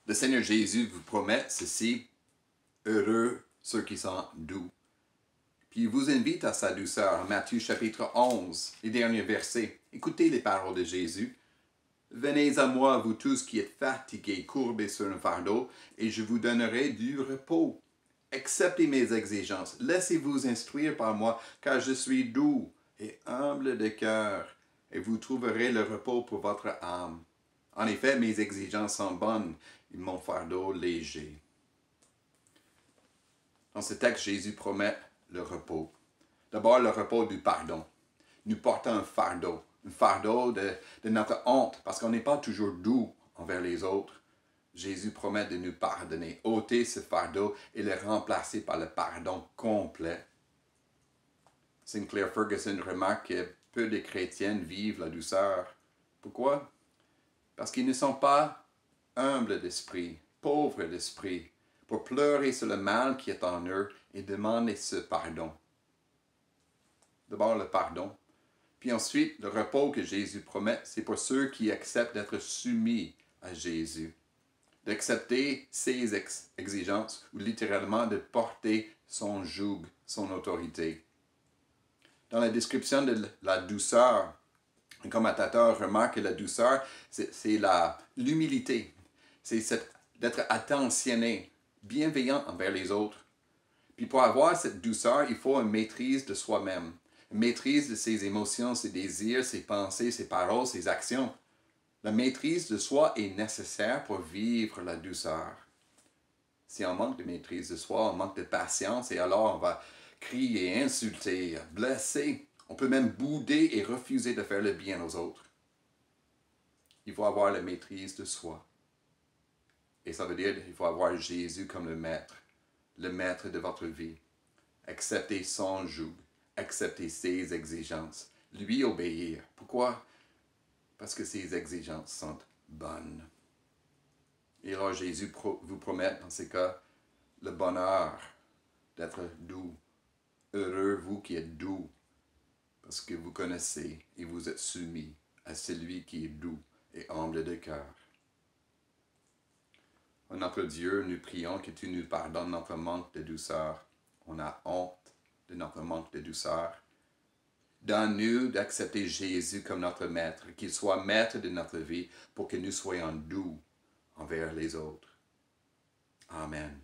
Le Seigneur Jésus vous promet ceci, heureux ceux qui sont doux. Puis il vous invite à sa douceur. Matthieu chapitre 11, les derniers versets. Écoutez les paroles de Jésus. Venez à moi, vous tous qui êtes fatigués, courbés sur un fardeau, et je vous donnerai du repos. Acceptez mes exigences, laissez-vous instruire par moi, car je suis doux et humble de cœur, et vous trouverez le repos pour votre âme. En effet, mes exigences sont bonnes, et mon fardeau léger. Dans ce texte, Jésus promet le repos. D'abord, le repos du pardon. Nous portons un fardeau de notre honte, parce qu'on n'est pas toujours doux envers les autres. Jésus promet de nous pardonner, ôter ce fardeau et le remplacer par le pardon complet. Sinclair Ferguson remarque que peu de chrétiens vivent la douceur. Pourquoi? Parce qu'ils ne sont pas humbles d'esprit, pauvres d'esprit, pour pleurer sur le mal qui est en eux et demander ce pardon. D'abord le pardon. Puis ensuite, le repos que Jésus promet, c'est pour ceux qui acceptent d'être soumis à Jésus. D'accepter ses exigences ou littéralement de porter son joug, son autorité. Dans la description de la douceur, un commentateur remarque que la douceur, c'est l'humilité. C'est d'être attentionné, bienveillant envers les autres. Puis pour avoir cette douceur, il faut une maîtrise de soi-même. Une maîtrise de ses émotions, ses désirs, ses pensées, ses paroles, ses actions. La maîtrise de soi est nécessaire pour vivre la douceur. Si on manque de maîtrise de soi, on manque de patience, et alors on va crier, insulter, blesser. On peut même bouder et refuser de faire le bien aux autres. Il faut avoir la maîtrise de soi. Et ça veut dire qu'il faut avoir Jésus comme le maître de votre vie. Accepter son joug, accepter ses exigences, lui obéir. Pourquoi? Parce que ses exigences sont bonnes. Et alors Jésus vous promet dans ces cas le bonheur d'être doux. Heureux vous qui êtes doux, parce que vous connaissez et vous êtes soumis à celui qui est doux et humble de cœur. Oh, notre Dieu, nous prions que tu nous pardonnes notre manque de douceur. On a honte de notre manque de douceur. Donne-nous d'accepter Jésus comme notre maître, qu'il soit maître de notre vie pour que nous soyons doux envers les autres. Amen.